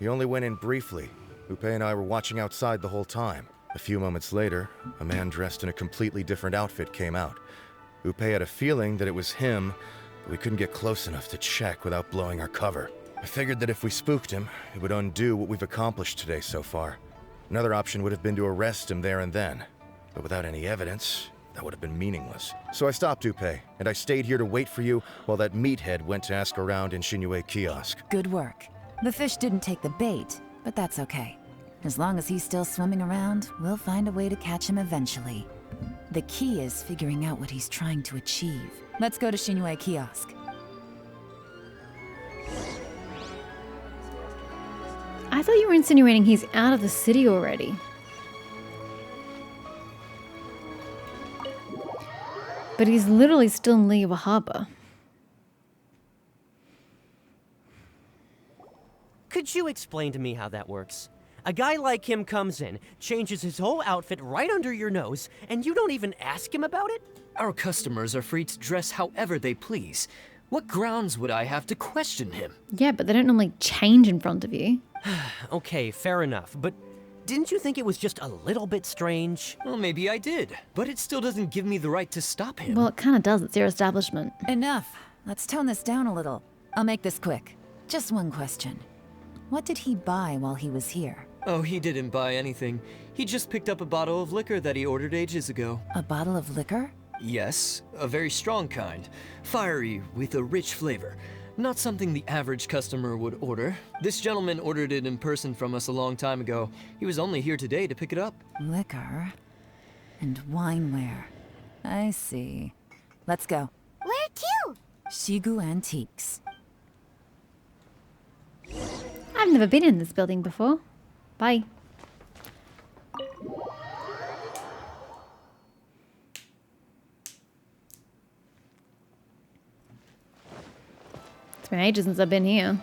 He only went in briefly. Upe and I were watching outside the whole time. A few moments later, a man dressed in a completely different outfit came out. Upe had a feeling that it was him, but we couldn't get close enough to check without blowing our cover. I figured that if we spooked him, it would undo what we've accomplished today so far. Another option would have been to arrest him there and then, but without any evidence, that would have been meaningless. So I stopped Upe, and I stayed here to wait for you while that meathead went to ask around in Shinue Kiosk. Good work. The fish didn't take the bait, but that's okay. As long as he's still swimming around, we'll find a way to catch him eventually. The key is figuring out what he's trying to achieve. Let's go to Shinue Kiosk. I thought you were insinuating he's out of the city already. But he's literally still in League Harbor. Could you explain to me how that works? A guy like him comes in, changes his whole outfit right under your nose, and you don't even ask him about it? Our customers are free to dress however they please. What grounds would I have to question him? Yeah, but they don't normally change in front of you. Okay, fair enough, but didn't you think it was just a little bit strange? Well, maybe I did, but it still doesn't give me the right to stop him. Well, it kind of does. It's your establishment. Enough. Let's tone this down a little. I'll make this quick. Just one question. What did he buy while he was here? Oh, he didn't buy anything. He just picked up a bottle of liquor that he ordered ages ago. A bottle of liquor? Yes, a very strong kind. Fiery, with a rich flavor. Not something the average customer would order. This gentleman ordered it in person from us a long time ago. He was only here today to pick it up. Liquor and wineware. I see. Let's go. Where to? Shigu Antiques. I've never been in this building before. Bye. It's been ages since I've been here.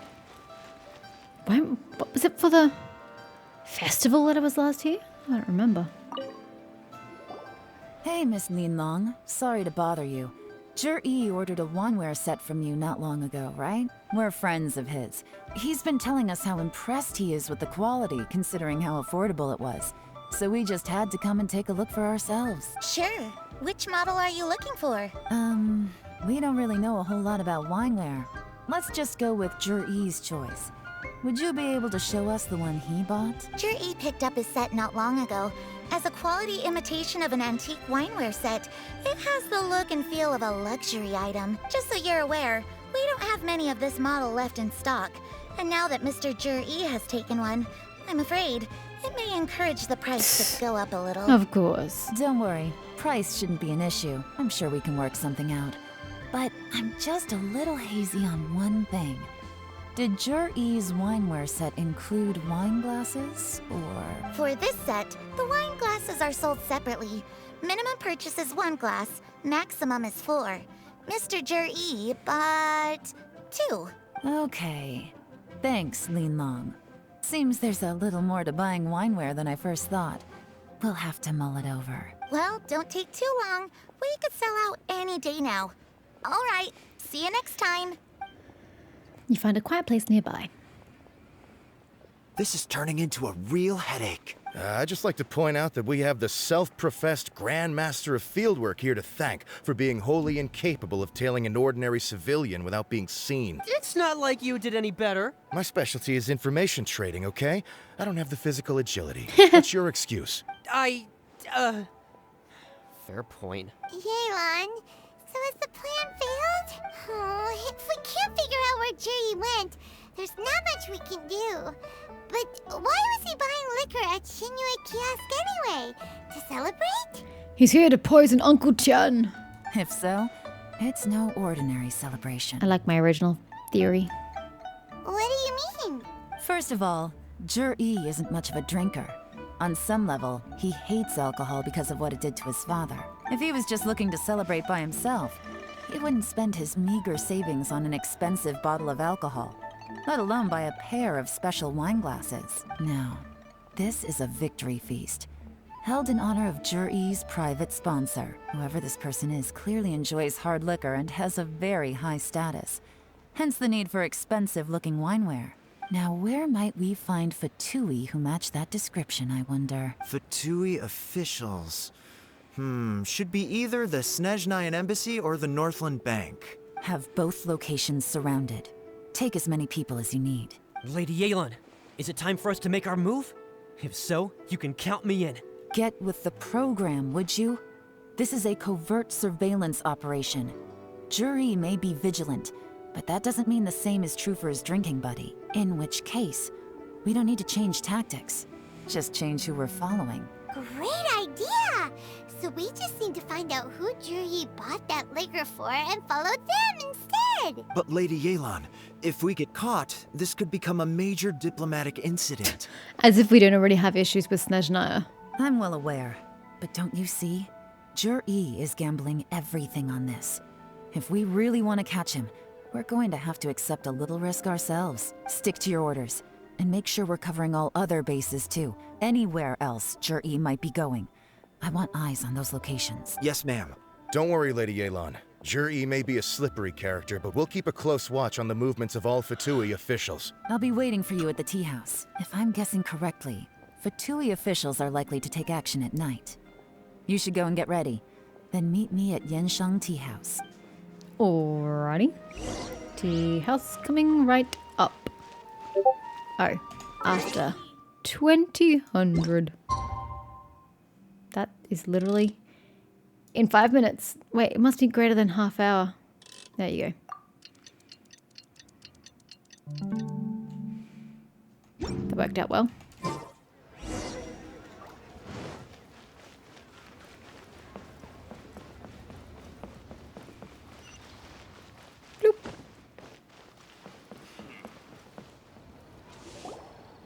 What was it for the festival that I was last here? I don't remember. Hey, Miss Linlong. Sorry to bother you. Zhi ordered a wineware set from you not long ago, right? We're friends of his. He's been telling us how impressed he is with the quality, considering how affordable it was. So we just had to come and take a look for ourselves. Sure. Which model are you looking for? We don't really know a whole lot about wineware. Let's just go with Zhi's choice. Would you be able to show us the one he bought? Zhi picked up his set not long ago. As a quality imitation of an antique wineware set, it has the look and feel of a luxury item. Just so you're aware, we don't have many of this model left in stock. And now that Mr. Zhi has taken one, I'm afraid it may encourage the price to go up a little. Of course. Don't worry, price shouldn't be an issue. I'm sure we can work something out. But I'm just a little hazy on one thing. Did Zhi's wineware set include wine glasses, or...? For this set, the wine glasses are sold separately. Minimum purchase is 1 glass, maximum is 4. Mr. Zhi bought 2. Okay. Thanks, Linlong. Seems there's a little more to buying wineware than I first thought. We'll have to mull it over. Well, don't take too long. We could sell out any day now. All right, see you next time. You find a quiet place nearby. This is turning into a real headache. I'd just like to point out that we have the self-professed Grand Master of Fieldwork here to thank for being wholly incapable of tailing an ordinary civilian without being seen. It's not like you did any better. My specialty is information trading, okay? I don't have the physical agility. What's your excuse? Fair point. Yelan, so has the plan failed? Oh, if we can't figure out where Jerry went, there's not much we can do. But why was he buying liquor at Shinue Kiosk anyway? To celebrate? He's here to poison Uncle Chen. If so, it's no ordinary celebration. I like my original theory. What do you mean? First of all, Zhi isn't much of a drinker. On some level, he hates alcohol because of what it did to his father. If he was just looking to celebrate by himself, he wouldn't spend his meager savings on an expensive bottle of alcohol, let alone buy a pair of special wine glasses. No, this is a victory feast, held in honor of Zhi's private sponsor. Whoever this person is clearly enjoys hard liquor and has a very high status, hence the need for expensive-looking wineware. Now, where might we find Fatui who match that description, I wonder? Fatui officials. Should be either the Snezhnayan Embassy or the Northland Bank. Have both locations surrounded. Take as many people as you need. Lady Yelan, is it time for us to make our move? If so, you can count me in. Get with the program, would you? This is a covert surveillance operation. Jury may be vigilant, but that doesn't mean the same is true for his drinking buddy. In which case, we don't need to change tactics. Just change who we're following. Great idea! So we just need to find out who Jury bought that liquor for and follow them instead! But Lady Yelan, if we get caught, this could become a major diplomatic incident. As if we don't already have issues with Snezhnaya. I'm well aware, but don't you see? Jury is gambling everything on this. If we really want to catch him, we're going to have to accept a little risk ourselves. Stick to your orders, and make sure we're covering all other bases too. Anywhere else Jury might be going. I want eyes on those locations. Yes, ma'am. Don't worry, Lady Yelan. Jur-E may be a slippery character, but we'll keep a close watch on the movements of all Fatui officials. I'll be waiting for you at the tea house. If I'm guessing correctly, Fatui officials are likely to take action at night. You should go and get ready. Then meet me at Yansheng Tea House. Alrighty. Tea house coming right up. Oh, after 2000. That is literally in 5 minutes. Wait, it must be greater than half hour. There you go. That worked out well.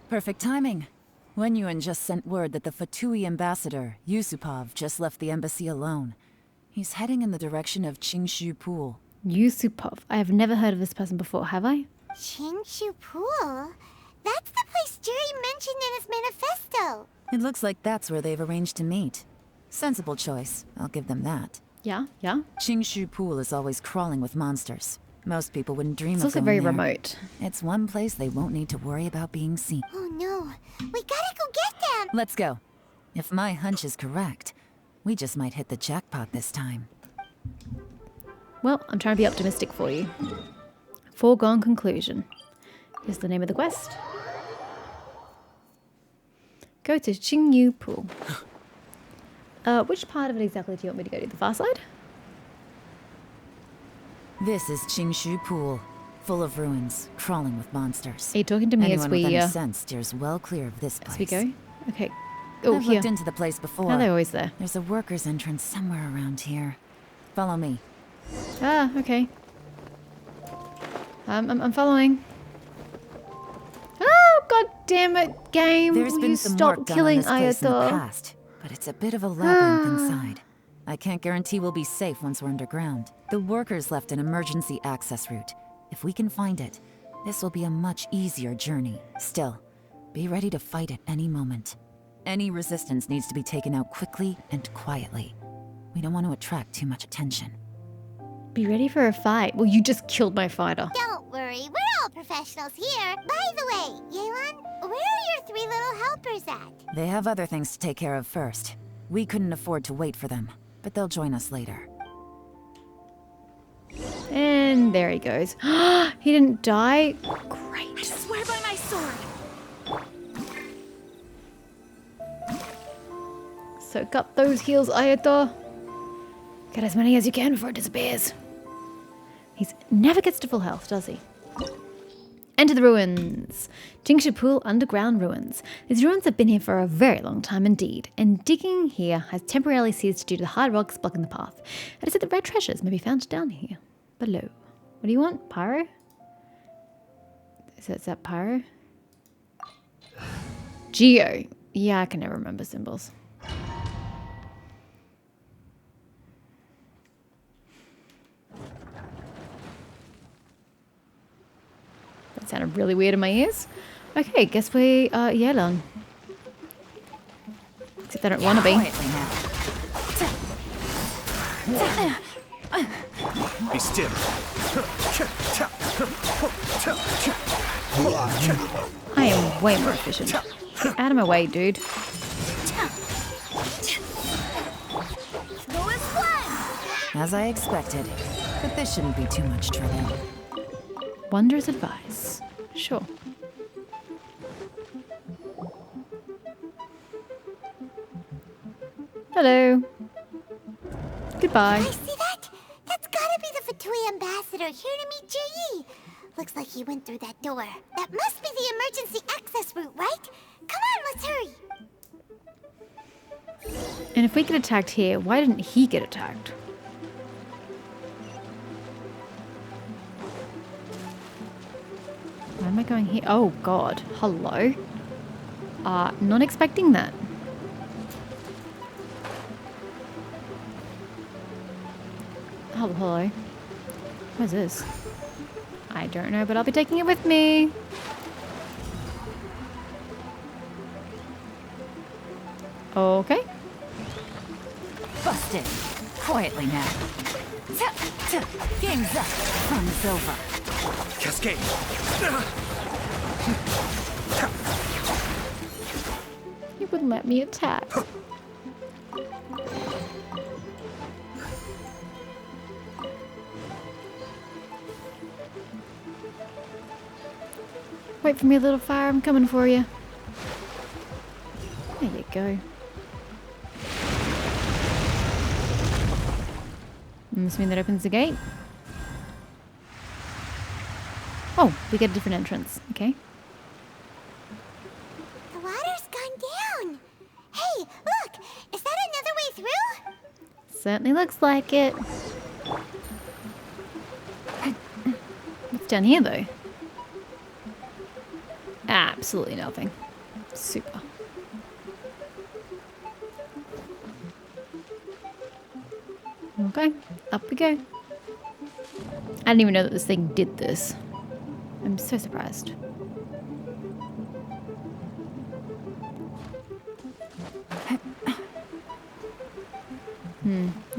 Perfect timing. Wenyuan just sent word that the Fatui ambassador, Yusupov, just left the embassy alone. He's heading in the direction of Qingshu Pool. Yusupov. I have never heard of this person before, have I? Qingshu Pool? That's the place Jury mentioned in his manifesto. It looks like that's where they've arranged to meet. Sensible choice, I'll give them that. Yeah, yeah. Qingshu Pool is always crawling with monsters. Most people wouldn't dream It's of also going very there. remote. It's one place they won't need to worry about being seen. Oh no, we gotta go get them! Let's go. If my hunch is correct, we just might hit the jackpot this time. Well, I'm trying to be optimistic for you. Foregone conclusion. Here's the name of the quest. Go to Qingyu Pool. Which part of it exactly do you want me to go to? The far side? This is Qingshu Pool, full of ruins, crawling with monsters. Are you talking to me Anyone as we with any sense steers well clear of this place. as we go? Okay. Oh, I've here. looked into the place before. Are they always there? There's a worker's entrance somewhere around here. Follow me. Ah, okay. I'm following. Oh, god damn it, game! There's Will been you some stop work done on killing this place in the Aether? past, but it's a bit of a labyrinth inside. I can't guarantee we'll be safe once we're underground. The workers left an emergency access route. If we can find it, this will be a much easier journey. Still, be ready to fight at any moment. Any resistance needs to be taken out quickly and quietly. We don't want to attract too much attention. Be ready for a fight. Well, you just killed my fighter. Don't worry, we're all professionals here. By the way, Yelan, where are your 3 little helpers at? They have other things to take care of first. We couldn't afford to wait for them, but they'll join us later. And there he goes. He didn't die. Great. I swear by my sword! Soak up those heals, Aether. Get as many as you can before it disappears. He never gets to full health, does he? Enter the ruins. Qingshu Pool underground ruins. These ruins have been here for a very long time indeed, and digging here has temporarily ceased due to the hard rocks blocking the path. It is said that rare treasures may be found down here, below. What do you want? Pyro? Is that Pyro? Geo. Yeah, I can never remember symbols. That sounded really weird in my ears. Okay, guess we are Yelan. Except I don't want to be. Quietly now. Be still. I am way more efficient. Get out of my way, dude. As I expected. But this shouldn't be too much trouble. Wondrous advice. Sure. Hello. Goodbye. I see that? That's gotta be the Fatui ambassador here to meet Ji. Looks like he went through that door. That must be the emergency access route, right? Come on, let's hurry. And if we get attacked here, why didn't he get attacked? Why am I going here? Oh god. Hello? Not expecting that. Oh, hello. What is this? I don't know, but I'll be taking it with me. Okay. Busted. Quietly now. Game's up. Fun is over. Cascade. He wouldn't let me attack. Wait for me, little fire. I'm coming for you. There you go. Must mean that opens the gate. Oh, we get a different entrance. Okay. The water's gone down. Hey, look! Is that another way through? Certainly looks like it. What's down here, though? Absolutely nothing. Super. Okay, up we go. I didn't even know that this thing did this. I'm so surprised.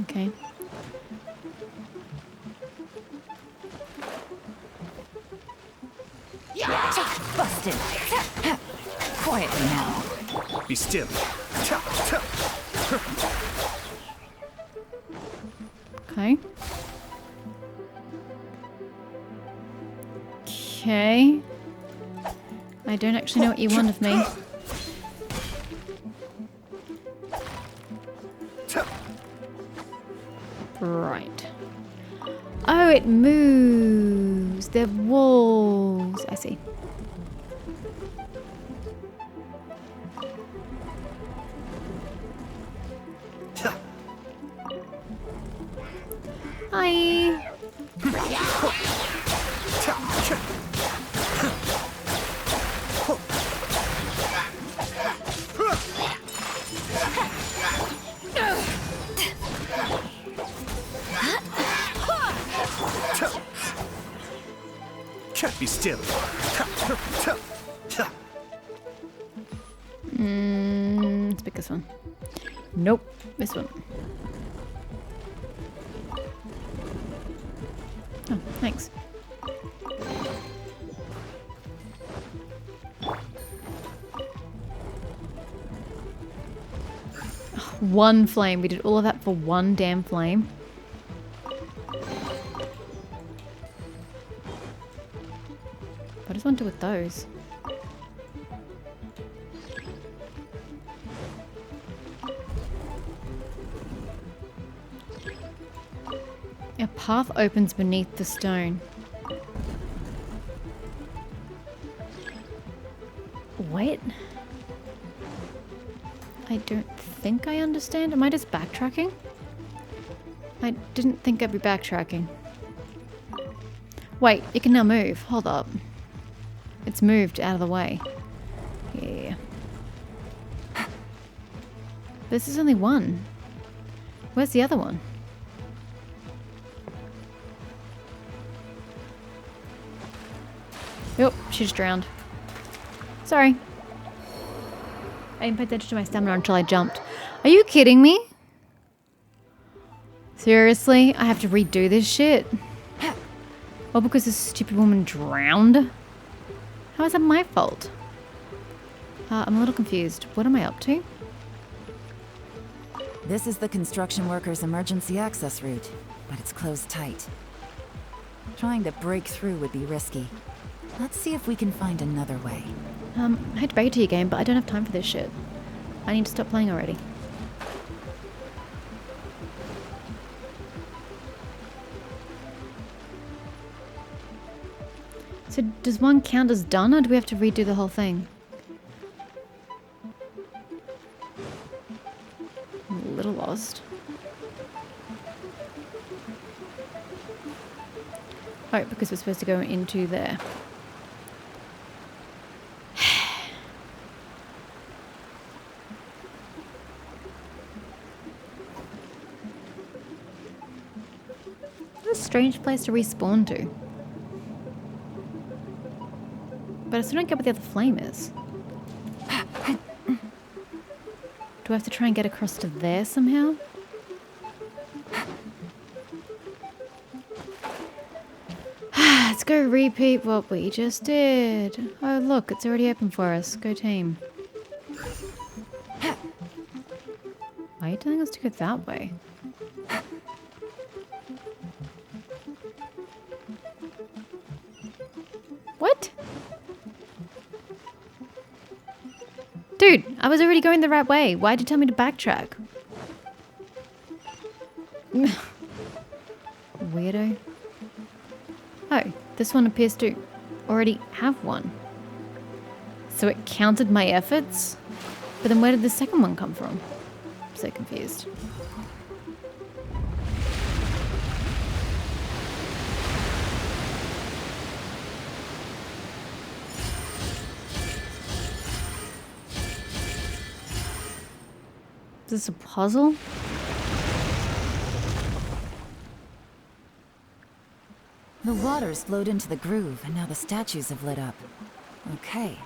Okay. Busted. Quietly now. Be still. Okay. Okay. I don't actually know what you want of me. Right. Oh, it moves. They're walls. I see. Hi. Be still. Let's pick this one. Nope, this one. Oh, thanks. Oh, one flame. We did all of that for one damn flame. What does one do with those? A path opens beneath the stone. Wait. I don't think I understand. Am I just backtracking? I didn't think I'd be backtracking. Wait, it can now move. Hold up. It's moved out of the way. Yeah. This is only one. Where's the other one? Yep, she just drowned. Sorry. I didn't pay attention to my stamina until I jumped. Are you kidding me? Seriously? I have to redo this shit? All because this stupid woman drowned? How is that my fault? I'm a little confused. What am I up to? This is the construction workers' emergency access route, but it's closed tight. Trying to break through would be risky. Let's see if we can find another way. I hate to break it to you, game, but I don't have time for this shit. I need to stop playing already. So does one count as done, or do we have to redo the whole thing? I'm a little lost. Oh, because we're supposed to go into there. What a strange place to respawn to. But I still don't get what the other flame is. Do I have to try and get across to there somehow? Let's go repeat what we just did. Oh look, it's already open for us. Go team. Why are you telling us to go that way? What? Dude, I was already going the right way. Why'd you tell me to backtrack? Weirdo. Oh, this one appears to already have one. So it counted my efforts? But then where did the second one come from? I'm so confused. Is this a puzzle? The water's flowed into the groove, and now the statues have lit up. Okay,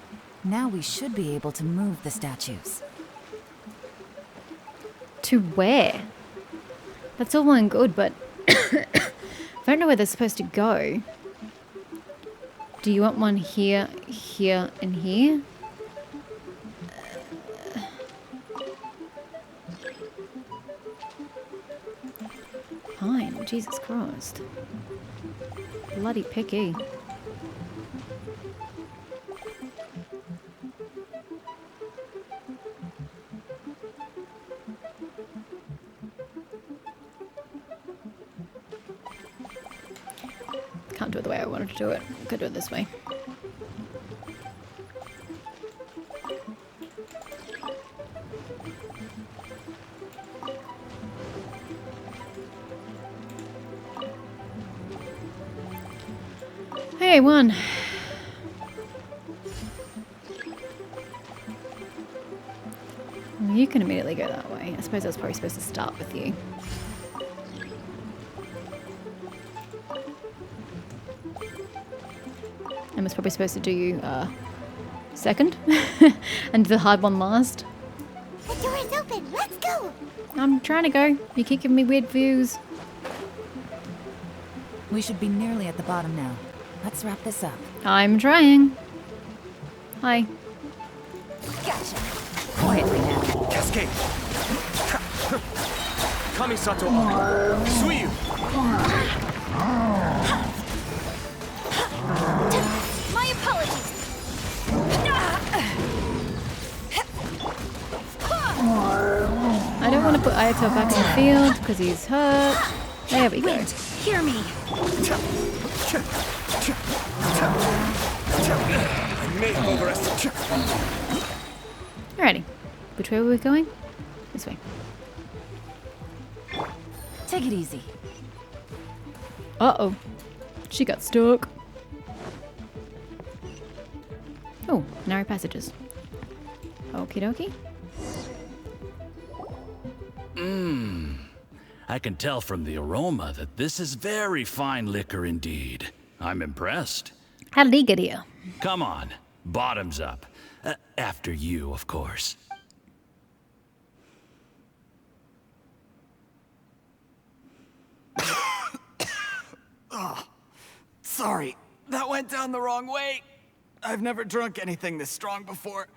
now we should be able to move the statues. To where? That's all well and good, but I don't know where they're supposed to go. Do you want one here, here, and here? Fine, Jesus Christ. Bloody picky. Can't do it the way I wanted to do it. Could do it this way. Hey, one. Well, you can immediately go that way. I suppose I was probably supposed to start with you. I was probably supposed to do you second and do the hard one last. The door is open. Let's go. I'm trying to go. You keep giving me weird views. We should be nearly at the bottom now. Let's wrap this up. I'm trying. Hi. Gotcha. Quietly now. Cascade! Kamisato! Suiyu! My apologies. I don't want to put Aether back in the field because he's hurt. There we go. Hear me. I may have overestimated. Alrighty. Which way were we going? This way. Take it easy. Uh-oh. She got stuck. Oh, narrow passages. Okie dokie. I can tell from the aroma that this is very fine liquor indeed. I'm impressed. How did he get here? Come on, bottoms up. After you, of course. Sorry, that went down the wrong way. I've never drunk anything this strong before.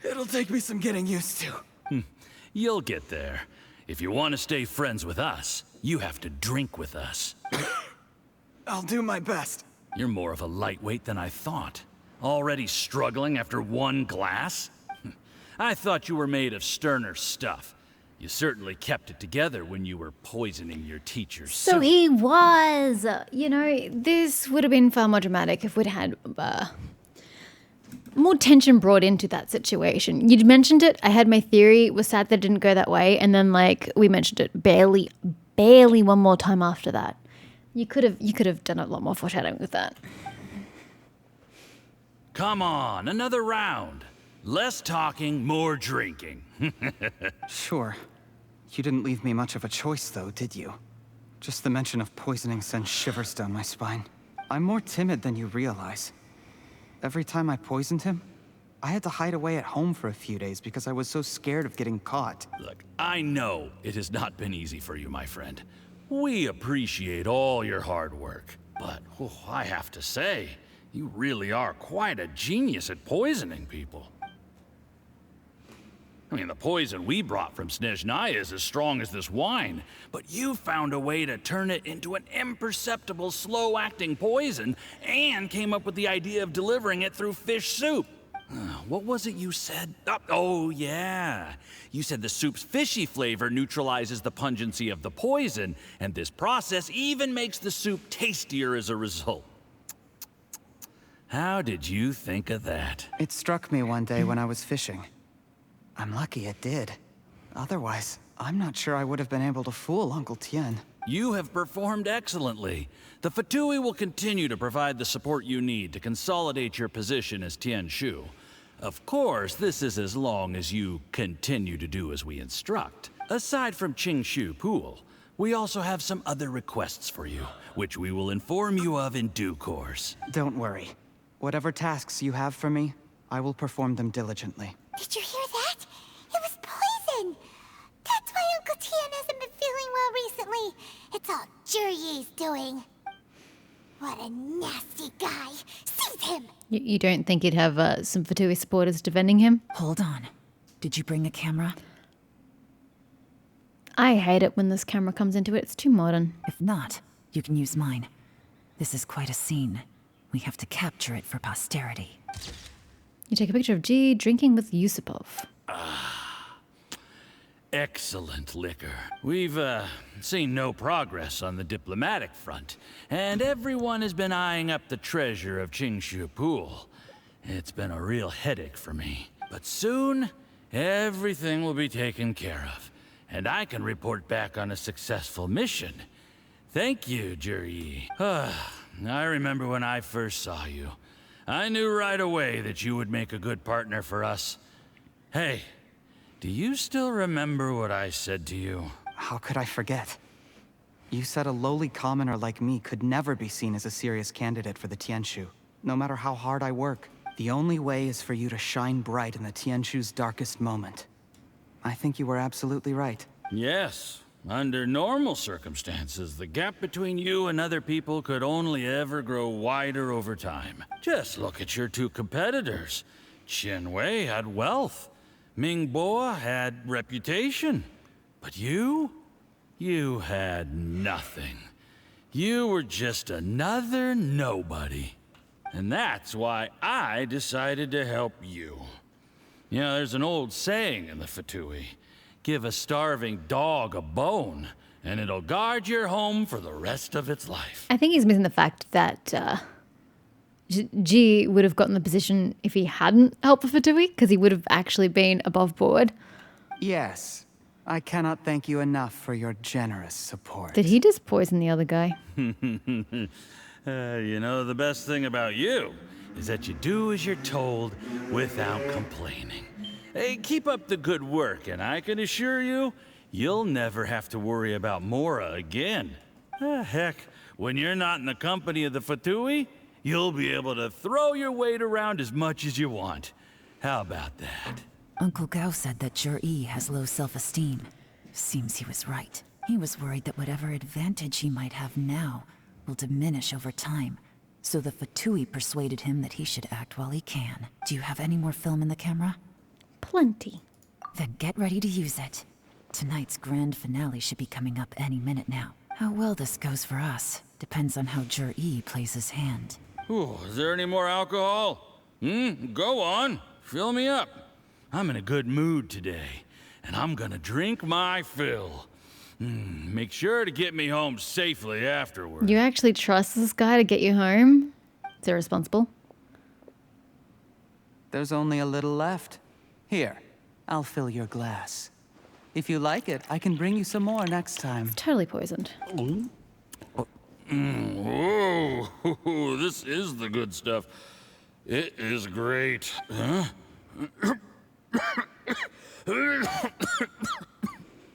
It'll take me some getting used to. You'll get there. If you want to stay friends with us, you have to drink with us. I'll do my best. You're more of a lightweight than I thought. Already struggling after one glass? I thought you were made of sterner stuff. You certainly kept it together when you were poisoning your teacher's So soup. he was. You know, this would have been far more dramatic if we'd had more tension brought into that situation. You'd mentioned it. I had my theory. Was sad that it didn't go that way. And then, like, we mentioned it barely one more time after that. You could have done a lot more foreshadowing with that. Come on, another round. Less talking, more drinking. Sure. You didn't leave me much of a choice, though, did you? Just the mention of poisoning sends shivers down my spine. I'm more timid than you realize. Every time I poisoned him, I had to hide away at home for a few days because I was so scared of getting caught. Look, I know it has not been easy for you, my friend. We appreciate all your hard work. But I have to say, you really are quite a genius at poisoning people. I mean, the poison we brought from Snezhnaya is as strong as this wine, but you found a way to turn it into an imperceptible, slow-acting poison and came up with the idea of delivering it through fish soup. What was it you said? Oh, yeah. You said the soup's fishy flavor neutralizes the pungency of the poison, and this process even makes the soup tastier as a result. How did you think of that? It struck me one day when I was fishing. I'm lucky it did. Otherwise, I'm not sure I would have been able to fool Uncle Tien. You have performed excellently. The Fatui will continue to provide the support you need to consolidate your position as Tien Shu. Of course, this is as long as you continue to do as we instruct. Aside from Qing Shu Pool, we also have some other requests for you, which we will inform you of in due course. Don't worry. Whatever tasks you have for me, I will perform them diligently. Did you hear that? It was poison! That's why Uncle Tien hasn't been feeling well recently. It's all Jurye's doing. What a nasty guy. Seize him! You don't think he'd have some Fatui supporters defending him? Hold on. Did you bring a camera? I hate it when this camera comes into it. It's too modern. If not, you can use mine. This is quite a scene. We have to capture it for posterity. You take a picture of G drinking with Yusupov. Excellent liquor. We've, seen no progress on the diplomatic front, and everyone has been eyeing up the treasure of Qingshu Pool. It's been a real headache for me. But soon, everything will be taken care of, and I can report back on a successful mission. Thank you, Juryi. I remember when I first saw you. I knew right away that you would make a good partner for us. Hey, do you still remember what I said to you? How could I forget? You said a lowly commoner like me could never be seen as a serious candidate for the Tianshu, no matter how hard I work. The only way is for you to shine bright in the Tianshu's darkest moment. I think you were absolutely right. Yes. Under normal circumstances, the gap between you and other people could only ever grow wider over time. Just look at your two competitors. Chen Wei had wealth. Ming Boa had reputation. But you had nothing. You were just another nobody. And that's why I decided to help you. You know, there's an old saying in the Fatui. Give a starving dog a bone, and it'll guard your home for the rest of its life. I think he's missing the fact that G would have gotten the position if he hadn't helped the Fatui, because he would have actually been above board. Yes. I cannot thank you enough for your generous support. Did he just poison the other guy? You know, the best thing about you is that you do as you're told without complaining. Hey, keep up the good work, and I can assure you, you'll never have to worry about Mora again. Heck, when you're not in the company of the Fatui, you'll be able to throw your weight around as much as you want. How about that? Uncle Gao said that Juryi has low self-esteem. Seems he was right. He was worried that whatever advantage he might have now will diminish over time. So the Fatui persuaded him that he should act while he can. Do you have any more film in the camera? Plenty. Then get ready to use it. Tonight's grand finale should be coming up any minute now. How well this goes for us depends on how Jur E plays his hand. Ooh, is there any more alcohol? Go on. Fill me up. I'm in a good mood today, and I'm gonna drink my fill. Make sure to get me home safely afterward. You actually trust this guy to get you home? It's irresponsible. There's only a little left. Here, I'll fill your glass. If you like it, I can bring you some more next time. Totally poisoned. Whoa, this is the good stuff. It is great. Huh?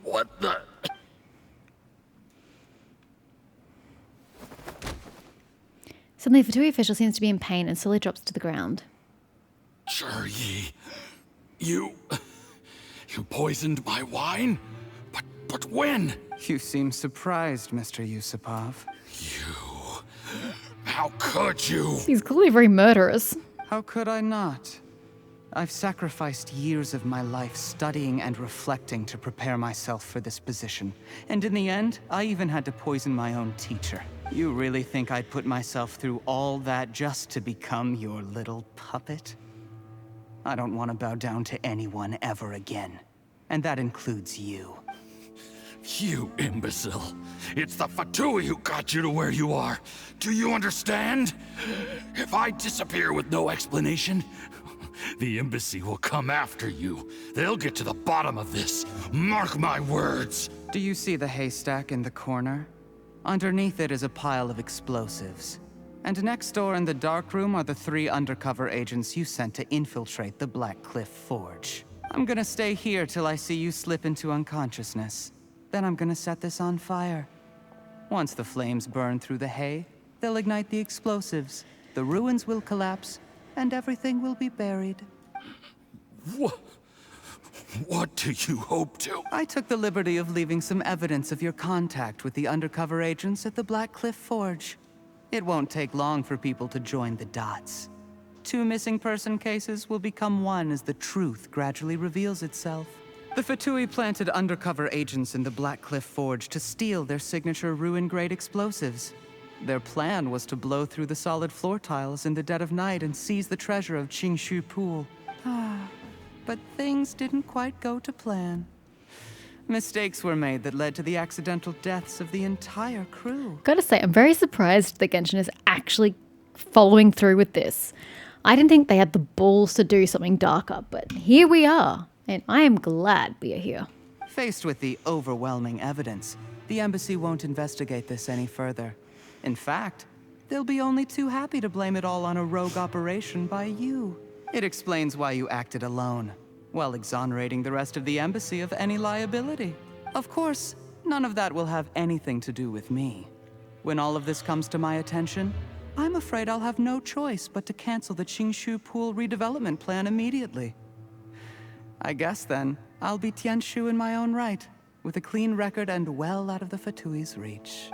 What the? Suddenly, the Fatui official seems to be in pain and slowly drops to the ground. Jur-E, you poisoned my wine? But when? You seem surprised, Mr. Yusupov. How could you? He's clearly very murderous. How could I not? I've sacrificed years of my life studying and reflecting to prepare myself for this position. And in the end, I even had to poison my own teacher. You really think I'd put myself through all that just to become your little puppet? I don't want to bow down to anyone ever again. And that includes you. You imbecile. It's the Fatui who got you to where you are. Do you understand? If I disappear with no explanation, the embassy will come after you. They'll get to the bottom of this. Mark my words. Do you see the haystack in the corner? Underneath it is a pile of explosives. And next door in the dark room are the 3 undercover agents you sent to infiltrate the Black Cliff Forge. I'm gonna stay here till I see you slip into unconsciousness. Then I'm gonna set this on fire. Once the flames burn through the hay, they'll ignite the explosives. The ruins will collapse, and everything will be buried. What do you hope to? I took the liberty of leaving some evidence of your contact with the undercover agents at the Black Cliff Forge. It won't take long for people to join the dots. 2 missing person cases will become one as the truth gradually reveals itself. The Fatui planted undercover agents in the Black Cliff Forge to steal their signature ruin-grade explosives. Their plan was to blow through the solid floor tiles in the dead of night and seize the treasure of Qingshu Pool. But things didn't quite go to plan. Mistakes were made that led to the accidental deaths of the entire crew. Gotta say, I'm very surprised that Genshin is actually following through with this. I didn't think they had the balls to do something darker, but here we are. And I am glad we are here. Faced with the overwhelming evidence, the embassy won't investigate this any further. In fact, they'll be only too happy to blame it all on a rogue operation by you. It explains why you acted alone, while exonerating the rest of the embassy of any liability. Of course, none of that will have anything to do with me. When all of this comes to my attention, I'm afraid I'll have no choice but to cancel the Qingshu Pool redevelopment plan immediately. I guess then, I'll be Tianshu in my own right, with a clean record and well out of the Fatui's reach.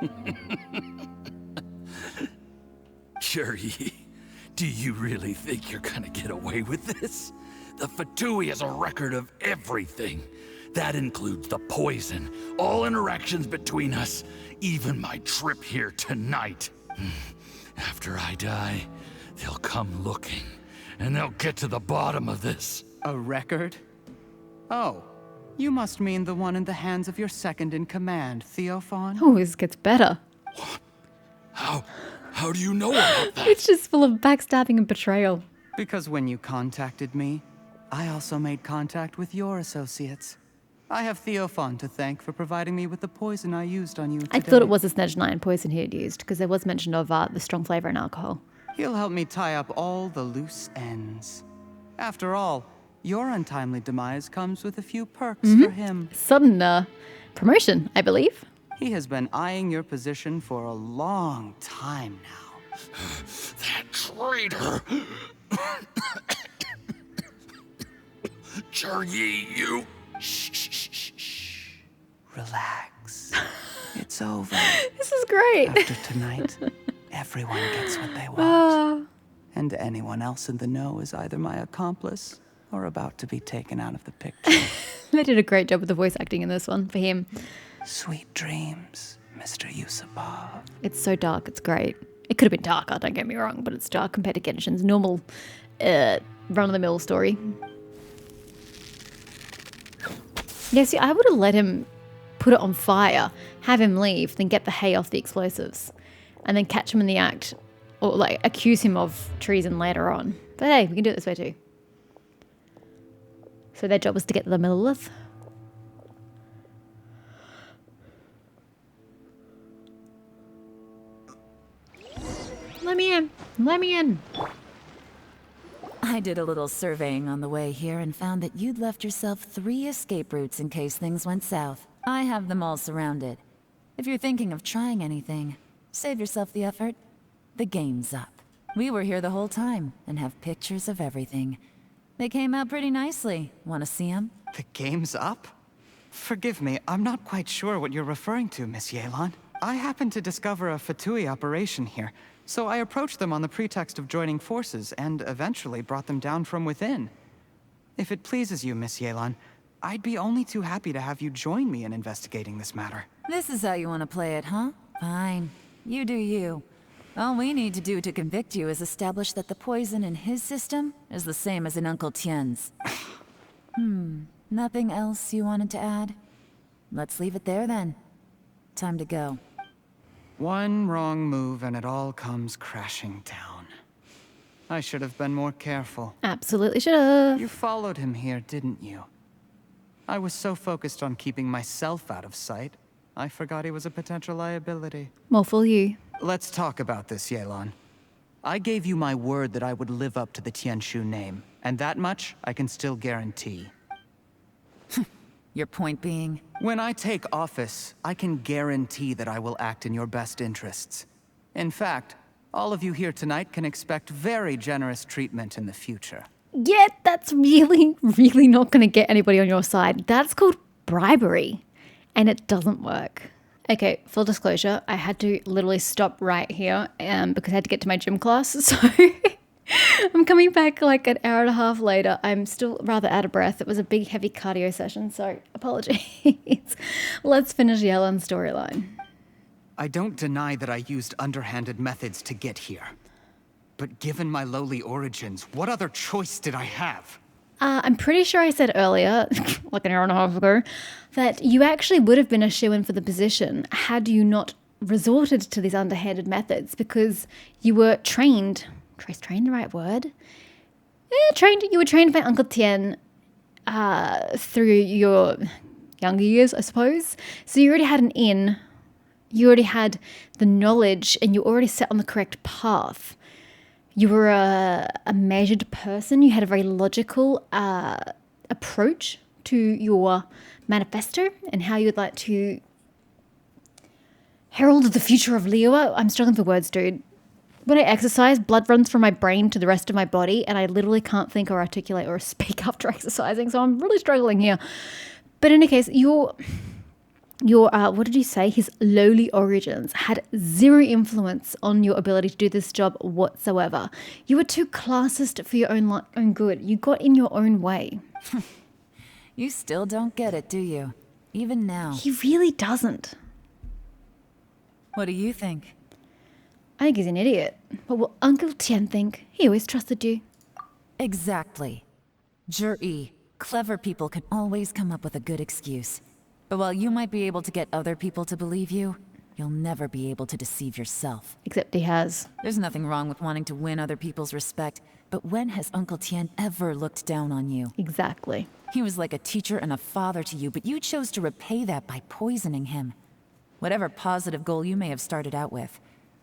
Jur-E, do you really think you're gonna get away with this? The Fatui has a record of everything. That includes the poison, all interactions between us, even my trip here tonight. After I die, they'll come looking, and they'll get to the bottom of this. A record? Oh, you must mean the one in the hands of your second-in-command, Theophan? Oh, this gets better. How do you know about that? It's just full of backstabbing and betrayal. Because when you contacted me, I also made contact with your associates. I have Theophan to thank for providing me with the poison I used on you today. I thought it was the Snedge 9 poison he had used, because there was mention of the strong flavor and alcohol. He'll help me tie up all the loose ends. After all, your untimely demise comes with a few perks for him. Sudden promotion, I believe. He has been eyeing your position for a long time now. That traitor! Jur-E, you... Shh. Relax. It's over. This is great. After tonight, everyone gets what they want. Ah. And anyone else in the know is either my accomplice or about to be taken out of the picture. They did a great job with the voice acting in this one for him. Sweet dreams, Mr. Yusupov. It's so dark, it's great. It could have been darker, don't get me wrong, but it's dark compared to Genshin's normal run-of-the-mill story. Yeah, see, I would have let him put it on fire, have him leave, then get the hay off the explosives, and then catch him in the act, or like accuse him of treason later on. But hey, we can do it this way too. So their job was to get to the Millilith. Let me in. Let me in. I did a little surveying on the way here and found that you'd left yourself 3 escape routes in case things went south. I have them all surrounded. If you're thinking of trying anything, save yourself the effort. The game's up. We were here the whole time and have pictures of everything. They came out pretty nicely. Want to see them? The game's up? Forgive me, I'm not quite sure what you're referring to, Miss Yelan. I happened to discover a Fatui operation here, so I approached them on the pretext of joining forces and eventually brought them down from within. If it pleases you, Miss Yelan, I'd be only too happy to have you join me in investigating this matter. This is how you want to play it, huh? Fine. You do you. All we need to do to convict you is establish that the poison in his system is the same as in Uncle Tien's. Nothing else you wanted to add? Let's leave it there then. Time to go. One wrong move and it all comes crashing down. I should have been more careful. Absolutely should have. You followed him here, didn't you? I was so focused on keeping myself out of sight, I forgot he was a potential liability. More fool you. Let's talk about this, Yelan. I gave you my word that I would live up to the Tianshu name, and that much I can still guarantee. Your point being? When I take office, I can guarantee that I will act in your best interests. In fact, all of you here tonight can expect very generous treatment in the future. Yeah, that's really, really not going to get anybody on your side. That's called bribery, and it doesn't work. Okay, full disclosure, I had to literally stop right here because I had to get to my gym class, so I'm coming back like an hour and a half later. I'm still rather out of breath. It was a big, heavy cardio session, so apologies. Let's finish Yelan's storyline. I don't deny that I used underhanded methods to get here. But given my lowly origins, what other choice did I have? I'm pretty sure I said earlier, like an hour and a half ago, that you actually would have been a shoo-in for the position had you not resorted to these underhanded methods because you were trained. Is trained the right word? You were trained by Uncle Tien through your younger years, I suppose. So you already had an in, you already had the knowledge, and you already set on the correct path. You were a measured person. You had a very logical approach to your manifesto and how you would like to herald the future of Liyue. I'm struggling for words, dude. When I exercise, blood runs from my brain to the rest of my body, and I literally can't think or articulate or speak after exercising, so I'm really struggling here. But in any case, your what did you say? His lowly origins had zero influence on your ability to do this job whatsoever. You were too classist for your own good. You got in your own way. You still don't get it, do you? Even now. He really doesn't. What do you think? I think he's an idiot. What will Uncle Tien think? He always trusted you. Exactly. Jur-E, clever people can always come up with a good excuse. But while you might be able to get other people to believe you, you'll never be able to deceive yourself. Except he has. There's nothing wrong with wanting to win other people's respect, but when has Uncle Tien ever looked down on you? Exactly. He was like a teacher and a father to you, but you chose to repay that by poisoning him. Whatever positive goal you may have started out with,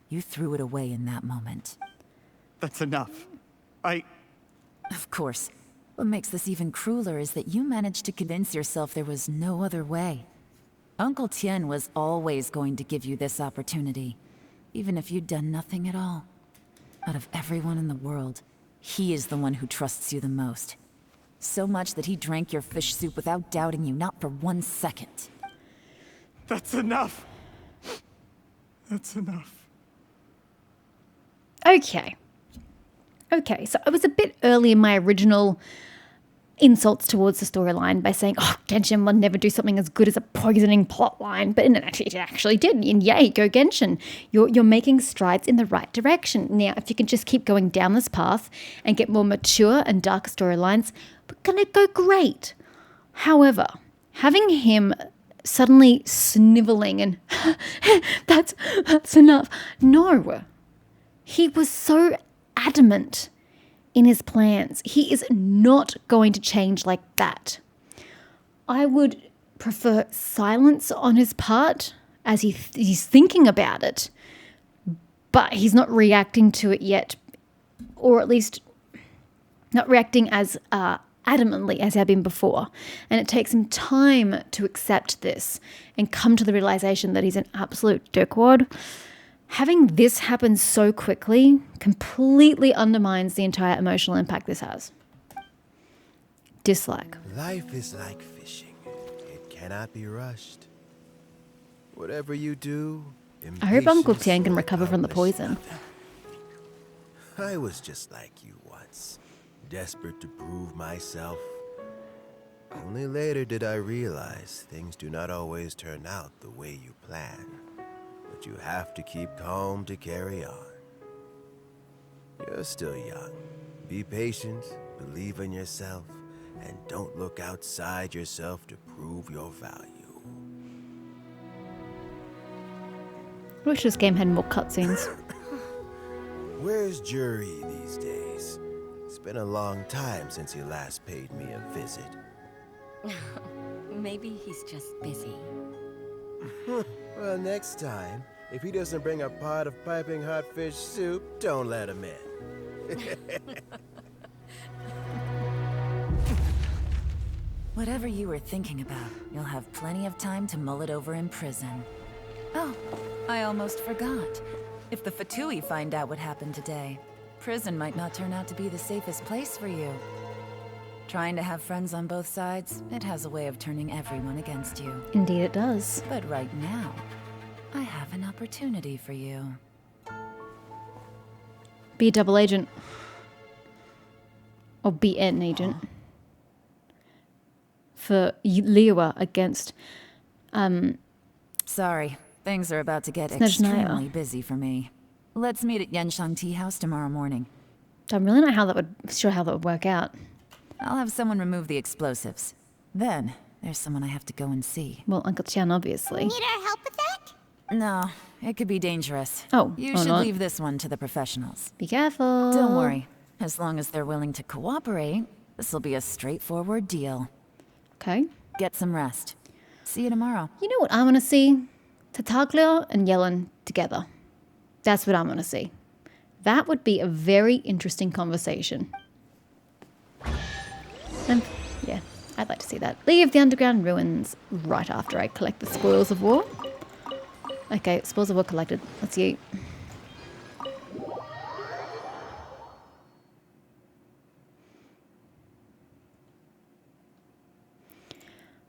you threw it away in that moment. That's enough. Of course. What makes this even crueler is that you managed to convince yourself there was no other way. Uncle Tien was always going to give you this opportunity, even if you'd done nothing at all. Out of everyone in the world, he is the one who trusts you the most. So much that he drank your fish soup without doubting you, not for 1 second. That's enough. That's enough. Okay. Okay, so I was a bit early in my original insults towards the storyline by saying, oh, Genshin will never do something as good as a poisoning plotline, but it actually did, and yay, go Genshin. You're making strides in the right direction. Now, if you can just keep going down this path and get more mature and darker storylines, we're gonna go great. However, having him suddenly sniveling and that's enough. No. He was so adamant in his plans. He is not going to change like that. I would prefer silence on his part as he's thinking about it, but he's not reacting to it yet, or at least not reacting as adamantly as he had been before. And it takes him time to accept this and come to the realization that he's an absolute dickwad. Having this happen so quickly completely undermines the entire emotional impact this has. Dislike. Life is like fishing. It cannot be rushed. Whatever you do, I hope Uncle impatience Tian can will recover from the accomplish poison. nothing. I was just like you once, desperate to prove myself. Only later did I realize things do not always turn out the way you plan. But you have to keep calm to carry on. You're still young. Be patient, believe in yourself, and don't look outside yourself to prove your value. I wish this game had more cutscenes. Where's Jury these days? It's been a long time since he last paid me a visit. Maybe he's just busy. Well, next time, if he doesn't bring a pot of piping hot fish soup, don't let him in. Whatever you were thinking about, you'll have plenty of time to mull it over in prison. Oh, I almost forgot. If the Fatui find out what happened today, prison might not turn out to be the safest place for you. Trying to have friends on both sides, it has a way of turning everyone against you. Indeed it does. But right now, I have an opportunity for you. Be a double agent. Or be an agent. For Liua against... Sorry, things are about to get Snezhnaya. extremely busy for me. Let's meet at Yenshang Tea House tomorrow morning. I'm really not sure how that would work out. I'll have someone remove the explosives. Then, there's someone I have to go and see. Well, Uncle Tian, obviously. Need our help with that? No, it could be dangerous. Oh, You or should not. leave this one to the professionals. Be careful. Don't worry. As long as they're willing to cooperate, this'll be a straightforward deal. Okay. Get some rest. See you tomorrow. You know what I want to see? Tartaglia and Yellen together. That's what I want to see. That would be a very interesting conversation. And yeah, I'd like to see that. Leave the underground ruins right after I collect the spoils of war. Okay, spoils of war collected. Let's see.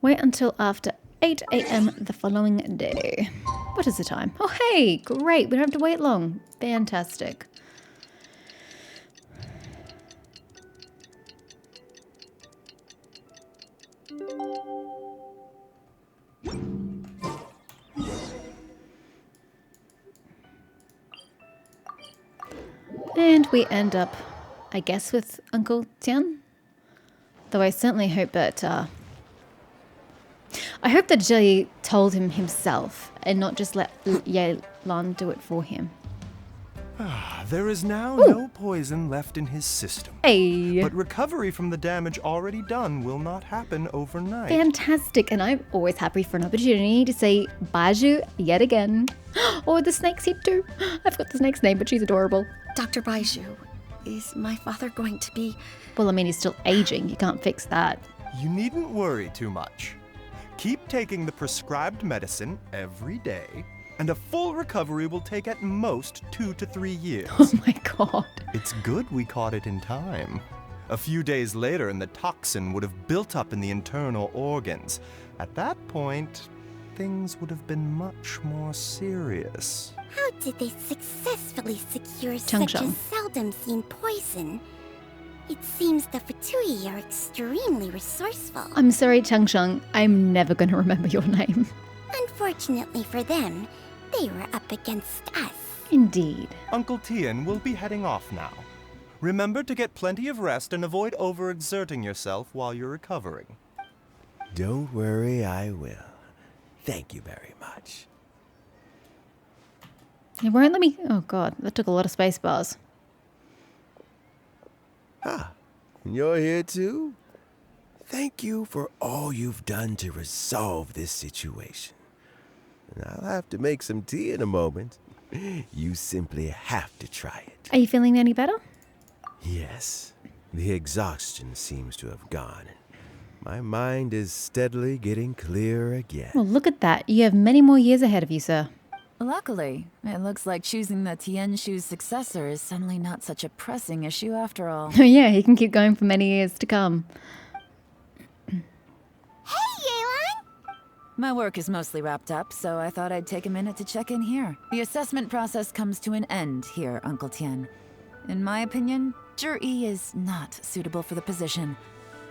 Wait until after 8 a.m. the following day. What is the time? Oh, hey, great. We don't have to wait long. Fantastic. And we end up, I guess, with Uncle Tian. Though I certainly hope that, Jie told him himself and not just let Yelan do it for him. There is now no poison left in his system. Hey! But recovery from the damage already done will not happen overnight. Fantastic, and I'm always happy for an opportunity to say Baju yet again. Or the snake's head too. I've got the snake's name, but she's adorable. Dr. Baiju, is my father going to be... Well, I mean, he's still aging. You can't fix that. You needn't worry too much. Keep taking the prescribed medicine every day, and a full recovery will take at most 2 to 3 years. Oh my god. It's good we caught it in time. A few days later, and the toxin would have built up in the internal organs. At that point, things would have been much more serious. How did they successfully secure Chung such a Chung. seldom seen poison? It seems the Fatui are extremely resourceful. I'm sorry, Chung Chung. I'm never going to remember your name. Unfortunately for them, they were up against us. Indeed. Uncle Tien will be heading off now. Remember to get plenty of rest and avoid overexerting yourself while you're recovering. Don't worry, I will. Thank you very much. It won't let me... Oh, God. That took a lot of space bars. Ah, you're here too? Thank you for all you've done to resolve this situation. And I'll have to make some tea in a moment. You simply have to try it. Are you feeling any better? Yes, the exhaustion seems to have gone. My mind is steadily getting clearer again. Well, look at that. You have many more years ahead of you, sir. Luckily, it looks like choosing the Tianshu's successor is suddenly not such a pressing issue after all. Oh, yeah, he can keep going for many years to come. Hey, Yelan! My work is mostly wrapped up, so I thought I'd take a minute to check in here. The assessment process comes to an end here, Uncle Tien. In my opinion, Zhi is not suitable for the position.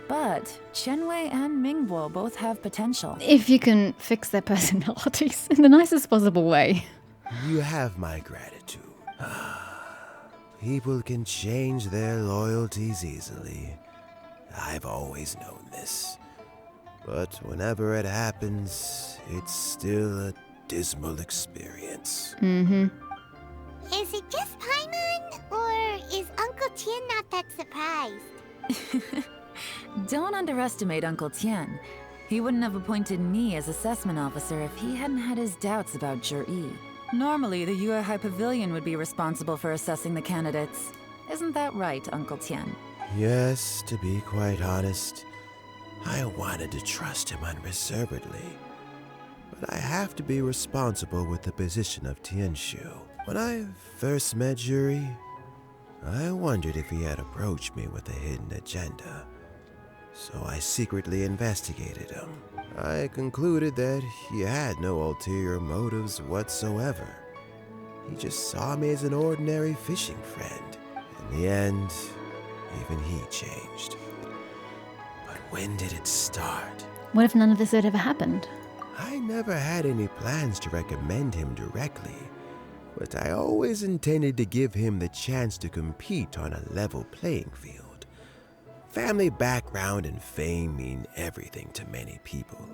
But Qianwei and Mingguo both have potential. If you can fix their personalities in the nicest possible way. You have my gratitude. People can change their loyalties easily. I've always known this. But whenever it happens, it's still a dismal experience. Mm-hmm. Is it just Paimon, or is Uncle Tien not that surprised? Don't underestimate Uncle Tien. He wouldn't have appointed me as assessment officer if he hadn't had his doubts about Zhi. Normally, the Yue High Pavilion would be responsible for assessing the candidates. Isn't that right, Uncle Tien? Yes, to be quite honest, I wanted to trust him unreservedly. But I have to be responsible with the position of Tianshu. When I first met Zhi, I wondered if he had approached me with a hidden agenda. So I secretly investigated him. I concluded that he had no ulterior motives whatsoever. He just saw me as an ordinary fishing friend. In the end, even he changed. But when did it start? What if none of this had ever happened? I never had any plans to recommend him directly, but I always intended to give him the chance to compete on a level playing field. Family background and fame mean everything to many people,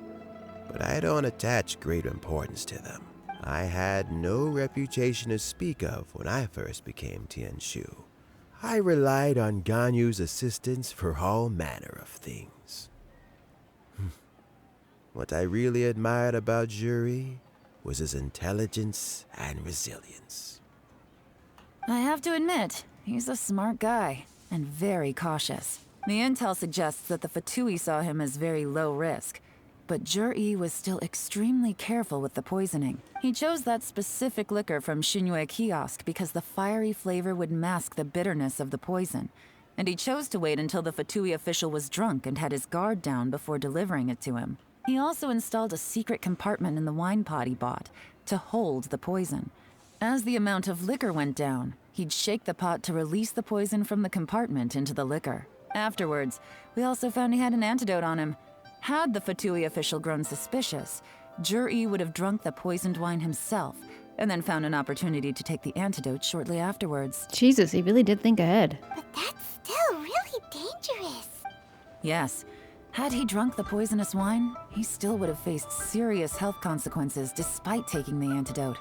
but I don't attach great importance to them. I had no reputation to speak of when I first became Tianshu. I relied on Ganyu's assistance for all manner of things. What I really admired about Zhi was his intelligence and resilience. I have to admit, he's a smart guy, and very cautious. The intel suggests that the Fatui saw him as very low risk, but Zhi was still extremely careful with the poisoning. He chose that specific liquor from Xinyue Kiosk because the fiery flavor would mask the bitterness of the poison, and he chose to wait until the Fatui official was drunk and had his guard down before delivering it to him. He also installed a secret compartment in the wine pot he bought to hold the poison. As the amount of liquor went down, he'd shake the pot to release the poison from the compartment into the liquor. Afterwards, we also found he had an antidote on him. Had the Fatui official grown suspicious, Zhi would have drunk the poisoned wine himself, and then found an opportunity to take the antidote shortly afterwards. Jesus, he really did think ahead. But that's still really dangerous. Yes. Had he drunk the poisonous wine, he still would have faced serious health consequences despite taking the antidote.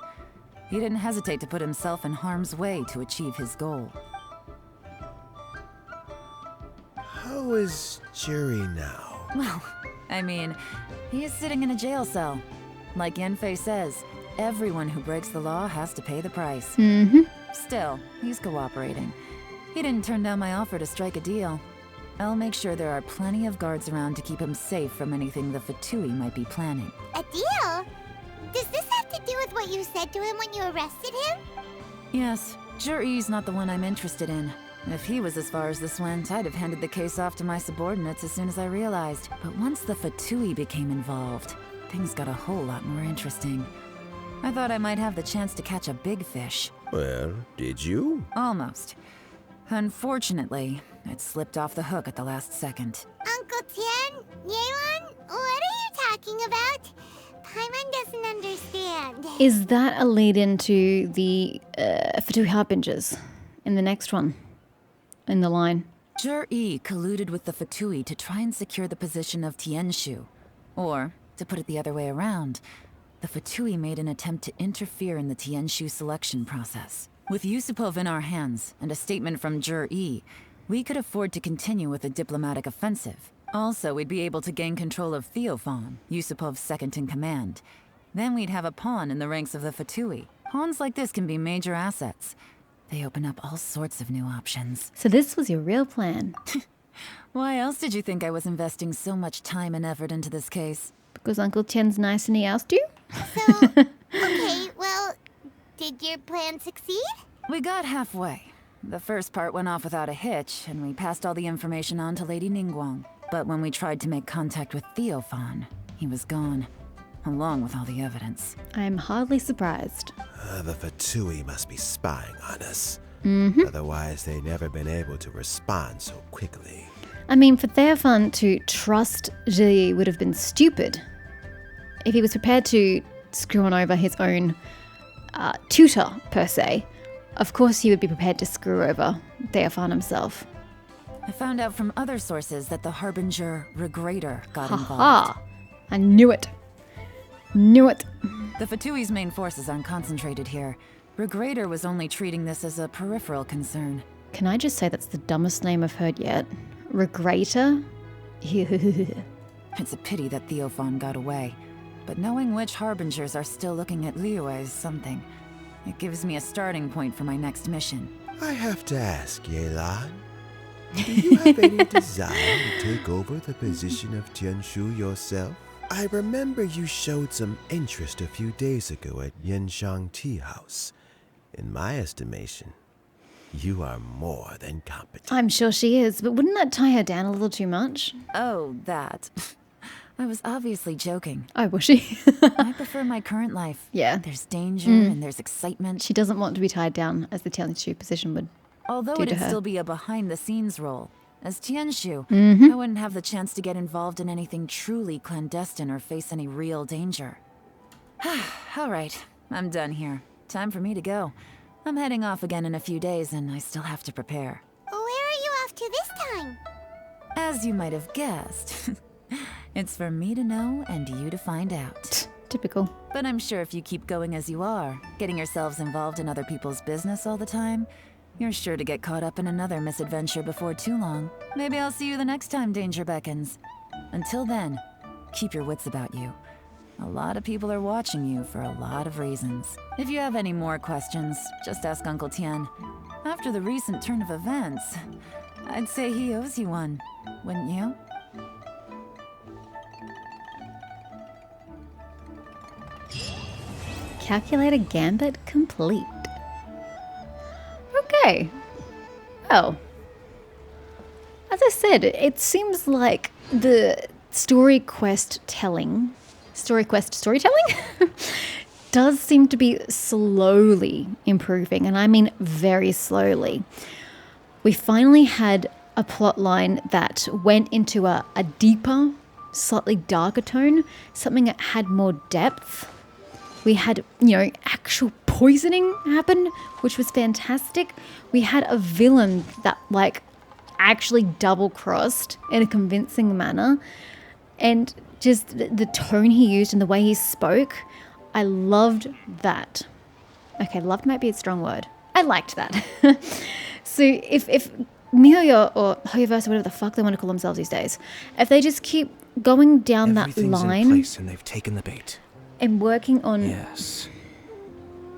He didn't hesitate to put himself in harm's way to achieve his goal. How is Zhi now? Well, I mean, he is sitting in a jail cell. Like Yanfei says, everyone who breaks the law has to pay the price. Mm-hmm. Still, he's cooperating. He didn't turn down my offer to strike a deal. I'll make sure there are plenty of guards around to keep him safe from anything the Fatui might be planning. A deal? Does this have to do with what you said to him when you arrested him? Yes, Zhi's not the one I'm interested in. If he was as far as this went, I'd have handed the case off to my subordinates as soon as I realized. But once the Fatui became involved, things got a whole lot more interesting. I thought I might have the chance to catch a big fish. Well, did you? Almost. Unfortunately, it slipped off the hook at the last second. Uncle Tian, Yelan, what are you talking about? Paimon doesn't understand. Is that a lead into the Fatui Harbingers in the next one? In the line? Jur-E colluded with the Fatui to try and secure the position of Tianshu. Or, to put it the other way around, the Fatui made an attempt to interfere in the Tianshu selection process. With Yusupov in our hands and a statement from Jur-E, we could afford to continue with a diplomatic offensive. Also, we'd be able to gain control of Theophan, Yusupov's second-in-command. Then we'd have a pawn in the ranks of the Fatui. Pawns like this can be major assets. They open up all sorts of new options. So this was your real plan? Why else did you think I was investing so much time and effort into this case? Because Uncle Tian's nice and he asked you? So, okay, well, did your plan succeed? We got halfway. The first part went off without a hitch, and we passed all the information on to Lady Ningguang. But when we tried to make contact with Theophan, he was gone, along with all the evidence. I'm hardly surprised. The Fatui must be spying on us. Mm-hmm. Otherwise, they'd never been able to respond so quickly. I mean, for Theophan to trust Zhi would have been stupid. If he was prepared to screw on over his own tutor, per se, of course he would be prepared to screw over Theophan himself. I found out from other sources that the Harbinger Regrator got involved. Ha! I knew it. Knew it. The Fatui's main forces aren't concentrated here. Regrator was only treating this as a peripheral concern. Can I just say that's the dumbest name I've heard yet? Regrator? It's a pity that Theophan got away. But knowing which Harbingers are still looking at Liyue is something. It gives me a starting point for my next mission. I have to ask, Yelan. Do you have any desire to take over the position of Tianshu yourself? I remember you showed some interest a few days ago at Yenshang Tea House. In my estimation, you are more than competent. I'm sure she is, but wouldn't that tie her down a little too much? Oh, that. I was obviously joking. Oh, was she? I prefer my current life. Yeah. There's danger and there's excitement. She doesn't want to be tied down as the Tianshu position would. Although to it'd her. still be a behind-the-scenes role. As Tianshu, Mm-hmm. I wouldn't have the chance to get involved in anything truly clandestine or face any real danger. All right, I'm done here. Time for me to go. I'm heading off again in a few days, and I still have to prepare. Where are you off to this time? As you might have guessed, it's for me to know and you to find out. Typical. But I'm sure if you keep going as you are, getting yourselves involved in other people's business all the time, you're sure to get caught up in another misadventure before too long. Maybe I'll see you the next time danger beckons. Until then, keep your wits about you. A lot of people are watching you for a lot of reasons. If you have any more questions, just ask Uncle Tian. After the recent turn of events, I'd say he owes you one, wouldn't you? Calculator gambit complete. Okay. Well, as I said, it seems like the storytelling does seem to be slowly improving, and I mean very slowly. We finally had a plot line that went into a deeper, slightly darker tone, something that had more depth. We had, actual poisoning happen, which was fantastic. We had a villain that, actually double-crossed in a convincing manner. And just the tone he used and the way he spoke, I loved that. Okay, loved might be a strong word. I liked that. So if Mihoyo or Hoyoverse, whatever the fuck they want to call themselves these days, if they just keep going down that Everything's line in place and they've taken the bait. and working on... Yes.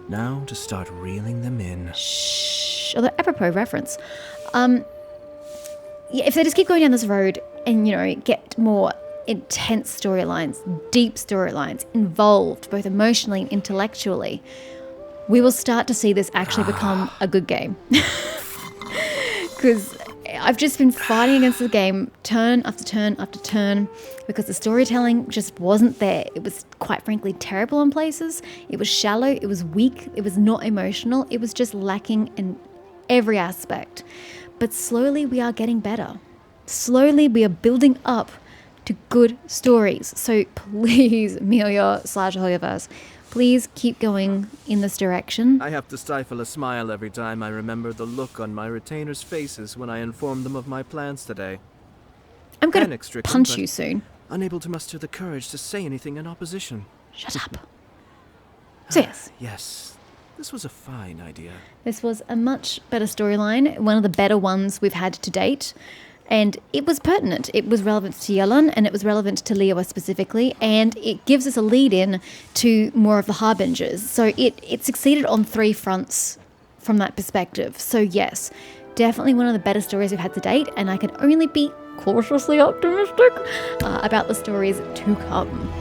Now to start reeling them in. Shh. Although, apropos reference. If they just keep going down this road and, get more intense storylines, deep storylines, involved both emotionally and intellectually, we will start to see this actually become a good game. Because I've just been fighting against the game turn after turn after turn because the storytelling just wasn't there. It was quite frankly terrible in places. It was shallow, it was weak, it was not emotional, it was just lacking in every aspect. But slowly we are getting better. Slowly we are building up to good stories. So please, Amelia/Hoyoverse, please keep going in this direction. I have to stifle a smile every time I remember the look on my retainers' faces when I informed them of my plans today. I'm gonna Panic-stricken, punch but you soon. unable to muster the courage to say anything in opposition. Shut up. So yes. Yes, this was a fine idea. This was a much better storyline, one of the better ones we've had to date. And it was pertinent. It was relevant to Yelan, and it was relevant to Liyue specifically, and it gives us a lead-in to more of the Harbingers. So it succeeded on 3 fronts from that perspective. So yes, definitely one of the better stories we've had to date, and I can only be cautiously optimistic about the stories to come.